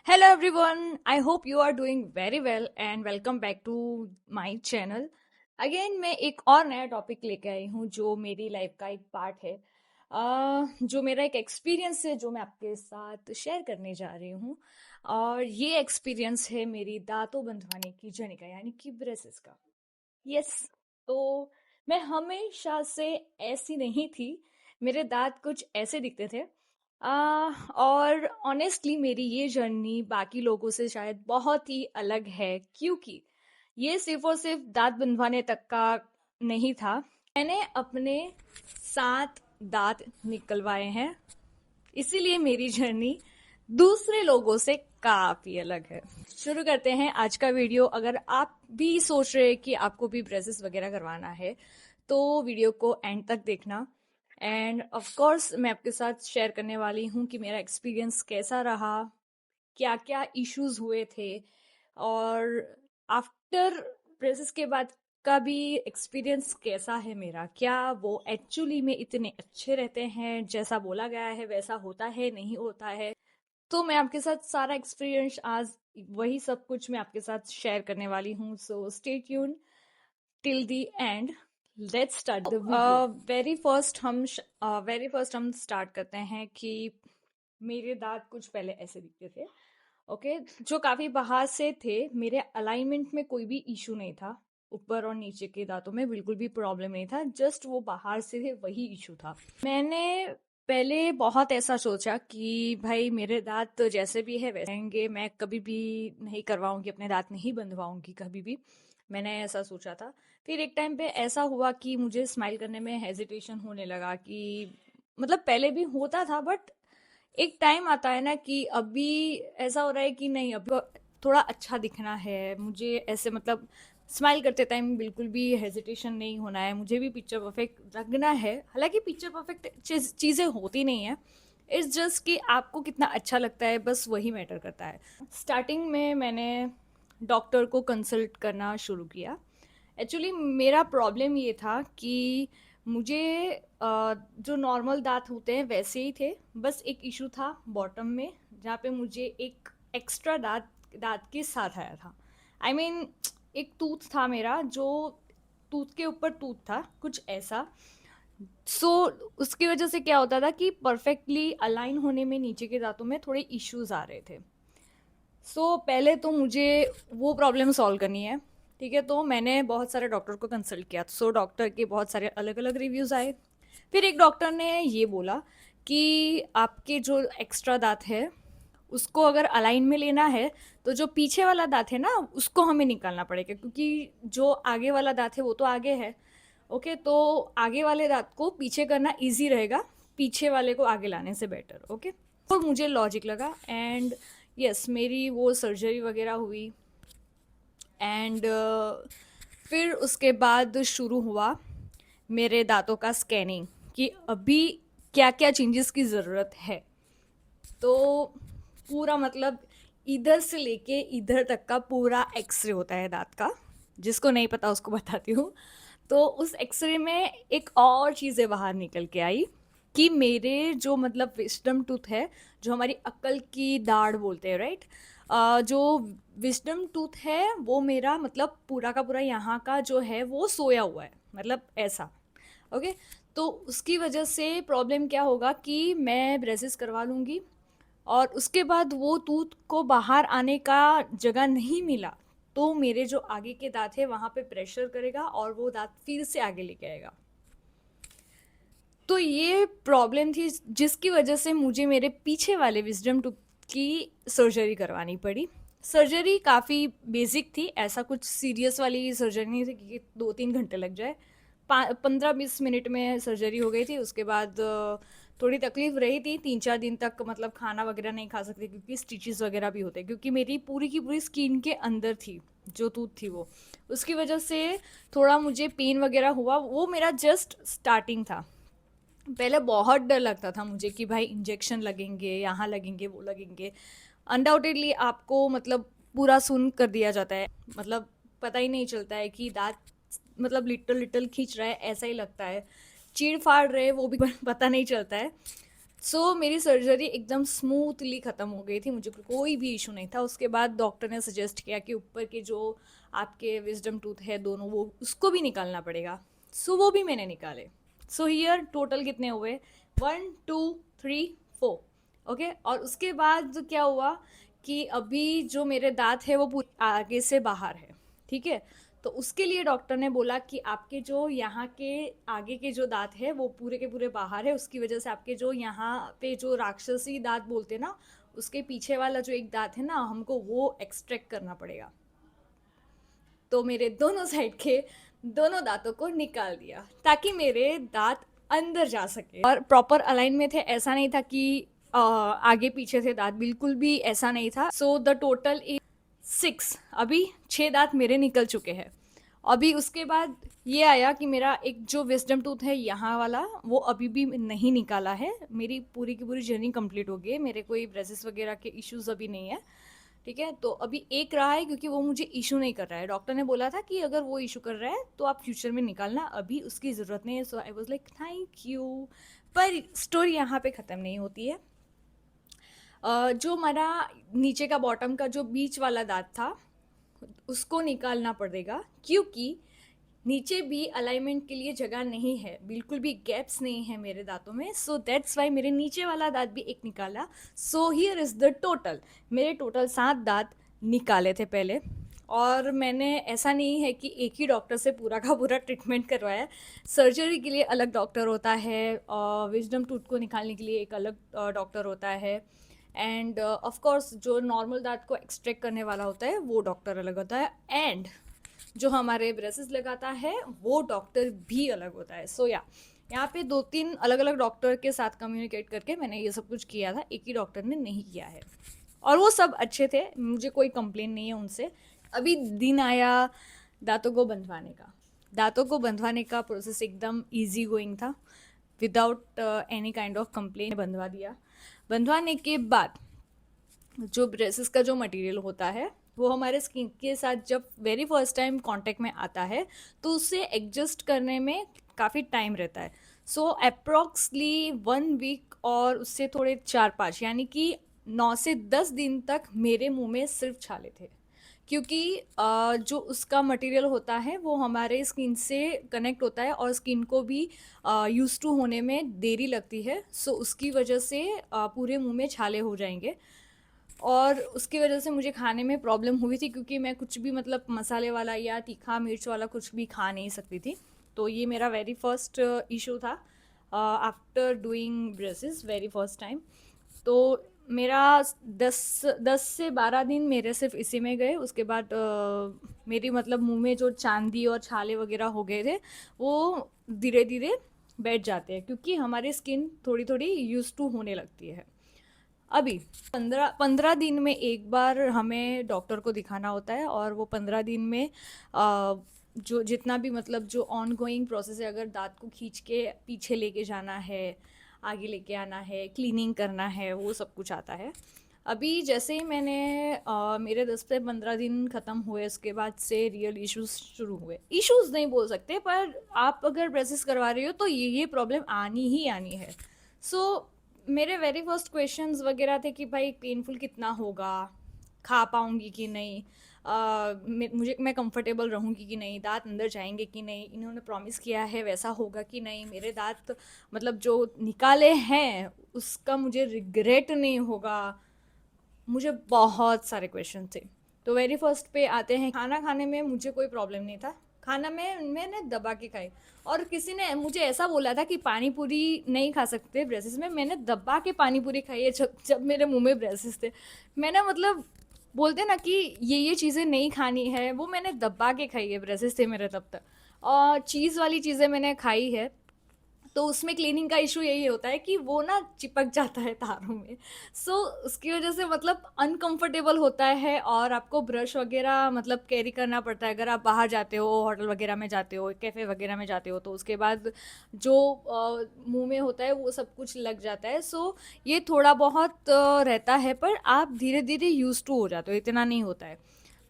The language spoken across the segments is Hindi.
Hello everyone, I hope you are doing very well and welcome back to my channel. Again मैं एक और नया टॉपिक लेके आई हूँ जो मेरी लाइफ का एक पार्ट है। जो मेरा एक एक्सपीरियंस है जो मैं आपके साथ शेयर करने जा रही हूँ। और ये एक्सपीरियंस है मेरी दांतों बंधवाने की जर्नी का, यानी कि ब्रेसेस का। यस। तो मैं हमेशा से ऐसी नहीं थी। मेरे दांत कुछ ऐसे दिखते थे। और ऑनेस्टली मेरी ये जर्नी बाकी लोगों से शायद बहुत ही अलग है, क्योंकि ये सिर्फ और सिर्फ दांत बंधवाने तक का नहीं था। मैंने अपने 7 दांत निकलवाए हैं। इसीलिए मेरी जर्नी दूसरे लोगों से काफी अलग है। शुरू करते हैं आज का वीडियो। अगर आप भी सोच रहे हैं कि आपको भी ब्रेसेस वगैरह करवाना है तो वीडियो को एंड तक देखना। एंड ऑफ कोर्स मैं आपके साथ शेयर करने वाली हूँ कि मेरा एक्सपीरियंस कैसा रहा, क्या क्या इश्यूज हुए थे, और आफ्टर ब्रेसेस के बाद का भी एक्सपीरियंस कैसा है मेरा। क्या वो एक्चुअली में इतने अच्छे रहते हैं जैसा बोला गया है, वैसा होता है नहीं होता है। तो मैं आपके साथ सारा एक्सपीरियंस आज वही सब कुछ मैं आपके साथ शेयर करने वाली हूँ। So stay tune till the end. Let's start the video. Very first हम स्टार्ट करते हैं कि मेरे दांत कुछ पहले ऐसे दिखते थे। ओके, जो काफी बाहर से थे। मेरे अलाइनमेंट में कोई भी इशू नहीं था। ऊपर और नीचे के दांतों में बिल्कुल भी प्रॉब्लम नहीं था, जस्ट वो बाहर से थे वही इशू था। मैंने पहले बहुत ऐसा सोचा कि भाई मेरे दांत तो जैसे भी है वैसे रहेंगे, मैं कभी भी नहीं करवाऊंगी, अपने दांत नहीं बंधवाऊंगी कभी भी। मैंने ऐसा सोचा था। फिर एक टाइम पे ऐसा हुआ कि मुझे स्माइल करने में हेजिटेशन होने लगा कि मतलब पहले भी होता था, बट एक टाइम आता है ना कि अभी ऐसा हो रहा है कि नहीं, अभी थोड़ा अच्छा दिखना है मुझे, ऐसे मतलब स्माइल करते टाइम बिल्कुल भी हेजिटेशन नहीं होना है, मुझे भी पिक्चर परफेक्ट लगना है। हालांकि पिक्चर परफेक्ट चीज़ें होती नहीं है। इट्स जस्ट कि आपको कितना अच्छा लगता है, बस वही मैटर करता है। स्टार्टिंग में मैंने डॉक्टर को कंसल्ट करना शुरू किया। एक्चुअली मेरा प्रॉब्लम ये था कि मुझे जो नॉर्मल दांत होते हैं वैसे ही थे। बस एक इशू था बॉटम में, जहाँ पे मुझे एक एक्स्ट्रा दांत दांत के साथ आया था। आई मीन एक टूथ था मेरा, जो टूथ के ऊपर टूथ था कुछ ऐसा। सो उसकी वजह से क्या होता था कि परफेक्टली अलाइन होने में नीचे के दांतों में थोड़े इश्यूज आ रहे थे। पहले तो मुझे वो प्रॉब्लम सॉल्व करनी है। ठीक है, तो मैंने बहुत सारे डॉक्टर को कंसल्ट किया। डॉक्टर के बहुत सारे अलग अलग रिव्यूज़ आए। फिर एक डॉक्टर ने ये बोला कि आपके जो एक्स्ट्रा दांत है उसको अगर अलाइन में लेना है तो जो पीछे वाला दांत है ना उसको हमें निकालना पड़ेगा, क्योंकि जो आगे वाला दांत है वो तो आगे है। ओके, तो आगे वाले दांत को पीछे करना इजी रहेगा, पीछे वाले को आगे लाने से बेटर। ओके, तो मुझे लॉजिक लगा। एंड यस, मेरी वो सर्जरी वगैरह हुई। एंड फिर उसके बाद शुरू हुआ मेरे दांतों का स्कैनिंग कि अभी क्या क्या चेंजेस की ज़रूरत है। तो पूरा मतलब इधर से लेके इधर तक का पूरा एक्सरे होता है दांत का। जिसको नहीं पता उसको बताती हूँ। तो उस एक्सरे में एक और चीज़ें बाहर निकल के आई कि मेरे जो मतलब विस्डम टूथ है, जो हमारी अक्ल की दाढ़ बोलते हैं, राइट। जो विस्डम टूथ है वो मेरा मतलब पूरा का पूरा यहाँ का जो है वो सोया हुआ है, मतलब ऐसा। ओके, तो उसकी वजह से प्रॉब्लम क्या होगा कि मैं ब्रेसेस करवा लूँगी और उसके बाद वो टूथ को बाहर आने का जगह नहीं मिला, तो मेरे जो आगे के दांत है वहाँ पे प्रेशर करेगा और वो दांत फिर से आगे लेके आएगा। तो ये प्रॉब्लम थी जिसकी वजह से मुझे मेरे पीछे वाले विजडम टूथ की सर्जरी करवानी पड़ी। सर्जरी काफ़ी बेसिक थी, ऐसा कुछ सीरियस वाली सर्जरी नहीं थी कि 2-3 घंटे लग जाए। 15-20 मिनट में सर्जरी हो गई थी। उसके बाद थोड़ी तकलीफ रही थी 3-4 दिन तक, मतलब खाना वगैरह नहीं खा सकती क्योंकि स्टिचेस वगैरह भी होते हैं, क्योंकि मेरी पूरी की पूरी स्किन के अंदर थी जो टूथ थी वो। उसकी वजह से थोड़ा मुझे पेन वगैरह हुआ। वो मेरा जस्ट स्टार्टिंग था। पहले बहुत डर लगता था मुझे कि भाई इंजेक्शन लगेंगे, यहाँ लगेंगे, वो लगेंगे। अनडाउटेडली आपको मतलब पूरा सुन कर दिया जाता है, मतलब पता ही नहीं चलता है कि दांत मतलब लिटल लिटल खींच रहा है, ऐसा ही लगता है। चीड़ फाड़ रहे वो भी पता नहीं चलता है। मेरी सर्जरी एकदम स्मूथली ख़त्म हो गई थी, मुझे कोई भी इशू नहीं था। उसके बाद डॉक्टर ने सजेस्ट किया कि ऊपर के जो आपके विजडम टूथ है दोनों, वो उसको भी निकालना पड़ेगा। वो भी मैंने निकाले। हियर टोटल कितने हुए, 1 2 3 4। ओके, और उसके बाद क्या हुआ कि अभी जो मेरे दांत है वो पूरे आगे से बाहर है। ठीक है, तो उसके लिए डॉक्टर ने बोला कि आपके जो यहाँ के आगे के जो दांत है वो पूरे के पूरे बाहर है, उसकी वजह से आपके जो यहाँ पे जो राक्षसी दांत बोलते हैं ना, उसके पीछे वाला जो एक दांत है ना, हमको वो एक्सट्रैक्ट करना पड़ेगा। तो मेरे दोनों साइड के दोनों दांतों को निकाल दिया ताकि मेरे दांत अंदर जा सके और प्रॉपर अलाइन में थे। ऐसा नहीं था कि आगे पीछे थे दांत, बिल्कुल भी ऐसा नहीं था। The total is 6। अभी 6 दांत मेरे निकल चुके हैं। अभी उसके बाद ये आया कि मेरा एक जो विजडम टूथ है यहाँ वाला, वो अभी भी नहीं निकाला है। मेरी पूरी की पूरी जर्नी कंप्लीट हो गई है, मेरे कोई ब्रेसिस वगैरह के इश्यूज अभी नहीं है। ठीक है, तो अभी एक रहा है क्योंकि वो मुझे इशू नहीं कर रहा है। डॉक्टर ने बोला था कि अगर वो इशू कर रहा है तो आप फ्यूचर में निकालना, अभी उसकी ज़रूरत नहीं है। So I was like thank you. पर स्टोरी यहाँ पे ख़त्म नहीं होती है। जो हमारा नीचे का बॉटम का जो बीच वाला दांत था, उसको निकालना पड़ेगा क्योंकि नीचे भी अलाइनमेंट के लिए जगह नहीं है, बिल्कुल भी गैप्स नहीं है मेरे दांतों में। दैट्स वाई मेरे नीचे वाला दांत भी एक निकाला। हियर इज़ द टोटल, मेरे टोटल 7 दांत निकाले थे पहले। और मैंने, ऐसा नहीं है कि एक ही डॉक्टर से पूरा का पूरा ट्रीटमेंट करवाया है। सर्जरी के लिए अलग डॉक्टर होता है, विजडम टूथ को निकालने के लिए एक अलग डॉक्टर होता है, एंड ऑफ कोर्स जो नॉर्मल दांत को एक्सट्रैक्ट करने वाला होता है वो डॉक्टर अलग होता है, एंड जो हमारे ब्रेसेस लगाता है वो डॉक्टर भी अलग होता है। यहाँ पे 2 3 अलग अलग डॉक्टर के साथ कम्युनिकेट करके मैंने ये सब कुछ किया था, एक ही डॉक्टर ने नहीं किया है। और वो सब अच्छे थे, मुझे कोई कंप्लेन नहीं है उनसे। अभी दिन आया दांतों को बंधवाने का। दांतों को बंधवाने का प्रोसेस एकदम इजी गोइंग था, without any kind of complain बंधवा दिया। बंधवाने के बाद जो ब्रेसेस का जो मटेरियल होता है वो हमारे स्किन के साथ जब वेरी फर्स्ट टाइम कांटेक्ट में आता है तो उसे एडजस्ट करने में काफ़ी टाइम रहता है। अप्रॉक्सली 1 वीक और उससे थोड़े 4 5, यानी कि 9 से 10 दिन तक मेरे मुंह में सिर्फ छाले थे, क्योंकि जो उसका मटेरियल होता है वो हमारे स्किन से कनेक्ट होता है और स्किन को भी यूज टू होने में देरी लगती है। उसकी वजह से पूरे मुंह में छाले हो जाएंगे। और उसकी वजह से मुझे खाने में प्रॉब्लम हुई थी क्योंकि मैं कुछ भी मतलब मसाले वाला या तीखा मिर्च वाला कुछ भी खा नहीं सकती थी। तो ये मेरा वेरी फर्स्ट इशू था after doing braces very first time. तो मेरा 10 से 12 दिन मेरे सिर्फ इसी में गए। उसके बाद मेरी मतलब मुंह में जो चांदी और छाले वगैरह हो गए थे वो धीरे धीरे बैठ जाते हैं क्योंकि हमारी स्किन थोड़ी थोड़ी यूज टू होने लगती है। अभी 15 दिन में एक बार हमें डॉक्टर को दिखाना होता है, और वो 15 दिन में जो जितना भी मतलब जो ऑन गोइंग प्रोसेस है, अगर दांत को खींच के पीछे लेके जाना है, आगे लेके आना है, क्लीनिंग करना है, वो सब कुछ आता है। अभी जैसे ही मैंने मेरे 10 से 15 दिन ख़त्म हुए, उसके बाद से रियल इश्यूज शुरू हुए। इश्यूज नहीं बोल सकते, पर आप अगर ब्रेसेस करवा रही हो तो ये प्रॉब्लम आनी ही आनी है। सो मेरे वेरी फर्स्ट क्वेश्चंस वगैरह थे कि भाई पेनफुल कितना होगा, खा पाऊंगी कि नहीं, मैं कंफर्टेबल रहूंगी कि नहीं, दांत अंदर जाएंगे कि नहीं, इन्होंने प्रॉमिस किया है वैसा होगा कि नहीं, मेरे दांत मतलब जो निकाले हैं उसका मुझे रिग्रेट नहीं होगा। मुझे बहुत सारे क्वेश्चन थे। तो वेरी फर्स्ट पे आते हैं, खाना खाने में मुझे कोई प्रॉब्लम नहीं था। खाना में मैंने दबा के खाई। और किसी ने मुझे ऐसा बोला था कि पानी पूरी नहीं खा सकते ब्रेसेस में, मैंने दबा के पानी पूरी खाई है जब मेरे मुंह में ब्रेसेस थे। मैंने मतलब बोलते ना कि ये चीज़ें नहीं खानी है, वो मैंने दबा के खाई है, ब्रेसेस थे मेरे तब तक। और चीज़ वाली चीज़ें मैंने खाई है, तो उसमें क्लीनिंग का इशू यही होता है कि वो ना चिपक जाता है तारों में। उसकी वजह से मतलब अनकंफर्टेबल होता है, और आपको ब्रश वगैरह मतलब कैरी करना पड़ता है अगर आप बाहर जाते हो, होटल वगैरह में जाते हो, कैफ़े वगैरह में जाते हो, तो उसके बाद जो मुंह में होता है वो सब कुछ लग जाता है। ये थोड़ा बहुत रहता है, पर आप धीरे धीरे यूज टू हो जाते हो, इतना नहीं होता है।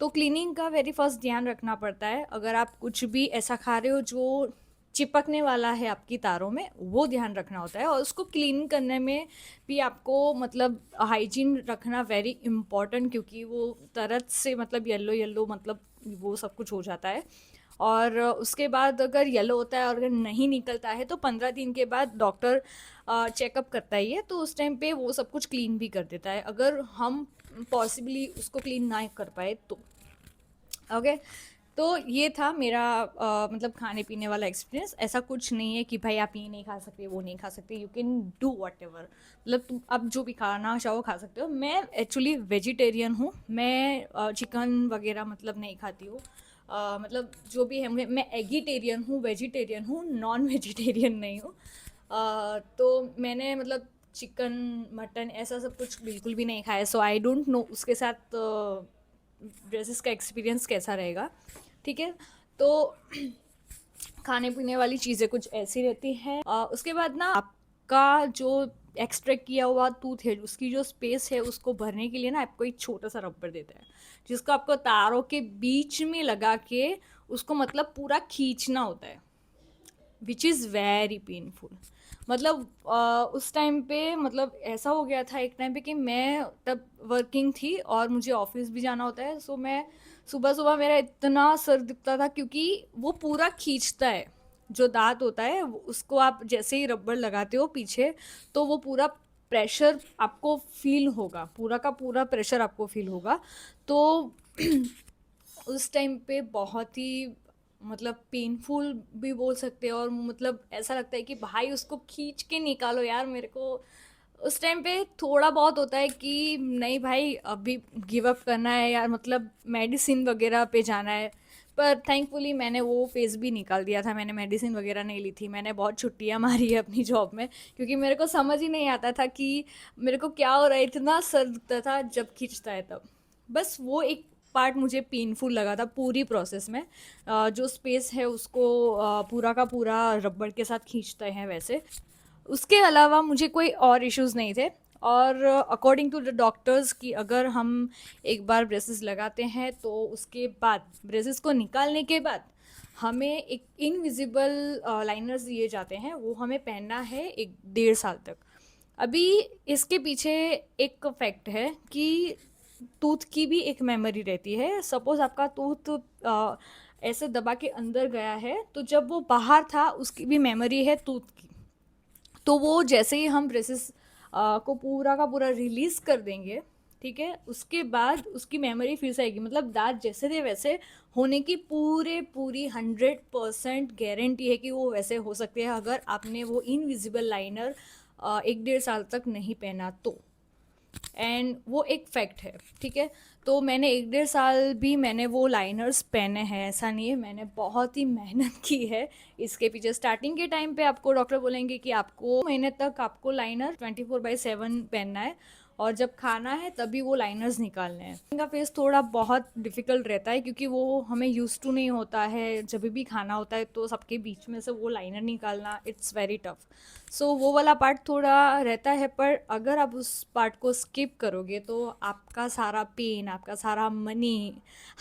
तो क्लीनिंग का वेरी फर्स्ट ध्यान रखना पड़ता है। अगर आप कुछ भी ऐसा खा रहे हो जो चिपकने वाला है आपकी तारों में, वो ध्यान रखना होता है। और उसको क्लीन करने में भी आपको मतलब हाइजीन रखना वेरी इम्पॉर्टेंट, क्योंकि वो तरत से मतलब येलो येलो मतलब वो सब कुछ हो जाता है। और उसके बाद अगर येलो होता है और अगर नहीं निकलता है तो 15 दिन के बाद डॉक्टर चेकअप करता ही है, तो उस टाइम पे वो सब कुछ क्लीन भी कर देता है, अगर हम पॉसिबली उसको क्लीन ना कर पाए तो। ओके। तो ये था मेरा मतलब खाने पीने वाला एक्सपीरियंस। ऐसा कुछ नहीं है कि भाई आप ये नहीं खा सकते वो नहीं खा सकते, you can do what ever, मतलब तुम अब जो भी खाना चाहो खा सकते हो। मैं एक्चुअली वेजिटेरियन हूँ, मैं चिकन वगैरह मतलब नहीं खाती हूँ। मतलब जो भी है, मैं एगिटेरियन हूँ, वेजिटेरियन हूँ, नॉन वेजिटेरियन नहीं हूँ। तो मैंने मतलब चिकन मटन ऐसा सब कुछ बिल्कुल भी नहीं खाया, सो आई डोंट नो उसके साथ ड्रेसेस का एक्सपीरियंस कैसा रहेगा। ठीक है। तो खाने पीने वाली चीज़ें कुछ ऐसी रहती हैं। उसके बाद ना आपका जो एक्सट्रैक्ट किया हुआ टूथ है, उसकी जो स्पेस है उसको भरने के लिए ना आपको एक छोटा सा रबर देता है, जिसको आपको तारों के बीच में लगा के उसको मतलब पूरा खींचना होता है, विच इज़ वेरी पेनफुल। मतलब उस टाइम पे मतलब ऐसा हो गया था एक टाइम पे कि मैं तब वर्किंग थी और मुझे ऑफिस भी जाना होता है, सो मैं सुबह सुबह मेरा इतना सर दुखता था, क्योंकि वो पूरा खींचता है। जो दांत होता है उसको आप जैसे ही रबड़ लगाते हो पीछे, तो वो पूरा प्रेशर आपको फील होगा, पूरा का पूरा प्रेशर आपको फील होगा। तो उस टाइम पे बहुत ही मतलब पेनफुल भी बोल सकते हैं, और मतलब ऐसा लगता है कि भाई उसको खींच के निकालो यार मेरे को। उस टाइम पे थोड़ा बहुत होता है कि नहीं भाई अभी गिव अप करना है यार, मतलब मेडिसिन वगैरह पे जाना है। पर थैंकफुली मैंने वो फेज़ भी निकाल दिया था, मैंने मेडिसिन वगैरह नहीं ली थी, मैंने बहुत छुट्टियां मारी है अपनी जॉब में, क्योंकि मेरे को समझ ही नहीं आता था कि मेरे को क्या हो रहा है, इतना सर दुखता था जब खींचता है तब। बस वो एक पार्ट मुझे पेनफुल लगा था पूरी प्रोसेस में। जो स्पेस है उसको पूरा का पूरा रबड़ के साथ खींचते हैं वैसे। उसके अलावा मुझे कोई और इश्यूज़ नहीं थे। और अकॉर्डिंग टू द डॉक्टर्स कि अगर हम एक बार ब्रेसेस लगाते हैं तो उसके बाद ब्रेसेस को निकालने के बाद हमें एक इनविजिबल लाइनर्स दिए जाते हैं, वो हमें पहनना है 1 डेढ़ साल तक। अभी इसके पीछे एक फैक्ट है कि टूथ की भी एक मेमोरी रहती है। सपोज आपका टूथ ऐसे दबा के अंदर गया है, तो जब वो बाहर था उसकी भी मेमोरी है टूथ की। तो वो जैसे ही हम ब्रेसेस को पूरा का पूरा रिलीज कर देंगे, ठीक है, उसके बाद उसकी मेमोरी फिर से आएगी, मतलब दांत जैसे थे वैसे होने की पूरी 100% गारंटी है कि वो वैसे हो सकते हैं, अगर आपने वो इनविजिबल लाइनर 1 डेढ़ साल तक नहीं पहना तो। एंड वो एक फैक्ट है। ठीक है। तो मैंने 1 डेढ़ साल भी मैंने वो लाइनर्स पहने हैं, ऐसा नहीं है, मैंने बहुत ही मेहनत की है इसके पीछे। स्टार्टिंग के टाइम पे आपको डॉक्टर बोलेंगे कि आपको महीने तक आपको लाइनर 24/7 पहनना है, और जब खाना है तभी वो लाइनर्स निकालने हैं। इनका फेस थोड़ा बहुत डिफ़िकल्ट रहता है, क्योंकि वो हमें यूज़ टू नहीं होता है, जब भी खाना होता है तो सबके बीच में से वो लाइनर निकालना इट्स वेरी टफ। सो वो वाला पार्ट थोड़ा रहता है, पर अगर आप उस पार्ट को स्किप करोगे तो आपका सारा पेन, आपका सारा मनी,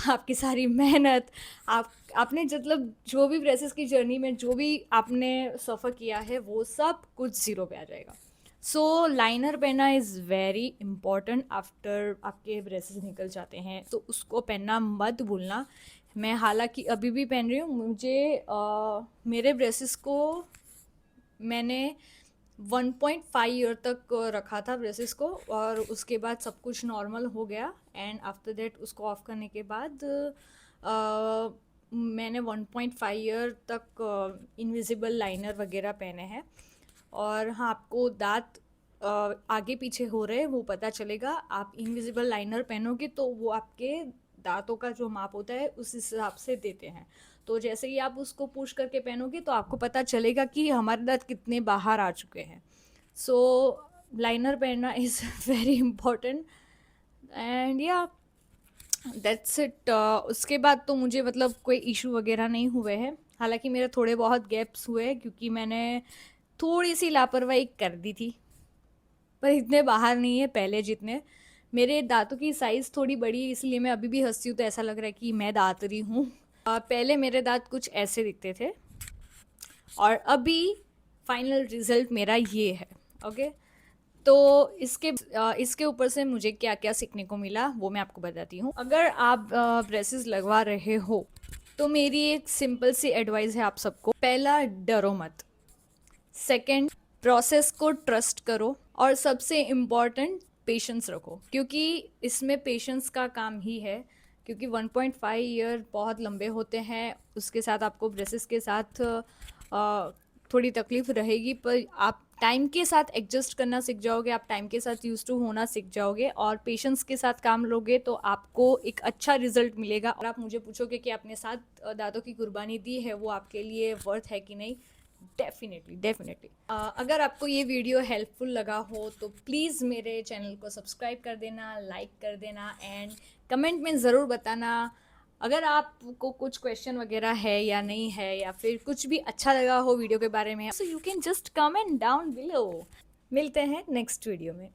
आपकी सारी मेहनत, आपने मतलब जो भी ब्रेसेस की जर्नी में जो भी आपने सफ़र किया है वो सब कुछ ज़ीरो पे आ जाएगा। सो लाइनर पहनना इज़ वेरी इम्पॉर्टेंट आफ्टर आपके ब्रेसेस निकल जाते हैं, तो उसको पहनना मत भूलना। मैं हालांकि अभी भी पहन रही हूँ, मुझे मेरे ब्रेसेस को मैंने 1.5 ईयर तक रखा था ब्रेसेस को, और उसके बाद सब कुछ नॉर्मल हो गया। एंड आफ्टर दैट उसको ऑफ करने के बाद मैंने 1.5 ईयर तक इनविजिबल लाइनर वगैरह पहने हैं। और हाँ, आपको दांत आगे पीछे हो रहे हैं वो पता चलेगा, आप इनविजिबल लाइनर पहनोगे तो वो आपके दांतों का जो माप होता है उस हिसाब से देते हैं। तो जैसे ही आप उसको पुश करके पहनोगे तो आपको पता चलेगा कि हमारे दांत कितने बाहर आ चुके हैं। सो लाइनर पहनना इज़ वेरी इम्पोर्टेंट। एंड या दैट्स इट। उसके बाद तो मुझे मतलब कोई इशू वगैरह नहीं हुए हैं। हालांकि मेरे थोड़े बहुत गैप्स हुए हैं, क्योंकि मैंने थोड़ी सी लापरवाही कर दी थी, पर इतने बाहर नहीं है पहले जितने। मेरे दांतों की साइज़ थोड़ी बड़ी है, इसलिए मैं अभी भी हंसती हूँ तो ऐसा लग रहा है कि मैं दांतरी हूँ। पहले मेरे दांत कुछ ऐसे दिखते थे, और अभी फाइनल रिजल्ट मेरा ये है। ओके, तो इसके ऊपर से मुझे क्या क्या सीखने को मिला वो मैं आपको बताती हूँ। अगर आप ब्रेसेस लगवा रहे हो तो मेरी एक सिंपल सी एडवाइस है आप सबको। पहला, डरो मत। सेकंड, प्रोसेस को ट्रस्ट करो। और सबसे इम्पॉर्टेंट, पेशेंस रखो, क्योंकि इसमें पेशेंस का काम ही है। क्योंकि 1.5 ईयर बहुत लंबे होते हैं। उसके साथ आपको ब्रेसेस के साथ थोड़ी तकलीफ रहेगी, पर आप टाइम के साथ एडजस्ट करना सीख जाओगे, आप टाइम के साथ यूज टू होना सीख जाओगे और पेशेंस के साथ काम लोगे तो आपको एक अच्छा रिजल्ट मिलेगा। और आप मुझे पूछोगे कि आपने 7 दांतों की कुर्बानी दी है, वो आपके लिए वर्थ है कि नहीं। Definitely definitely. अगर आपको ये वीडियो हेल्पफुल लगा हो तो प्लीज़ मेरे चैनल को सब्सक्राइब कर देना, लाइक कर देना एंड कमेंट में ज़रूर बताना अगर आपको कुछ क्वेश्चन वगैरह है या नहीं है, या फिर कुछ भी अच्छा लगा हो वीडियो के बारे में, so you can just comment down below. मिलते हैं नेक्स्ट वीडियो में।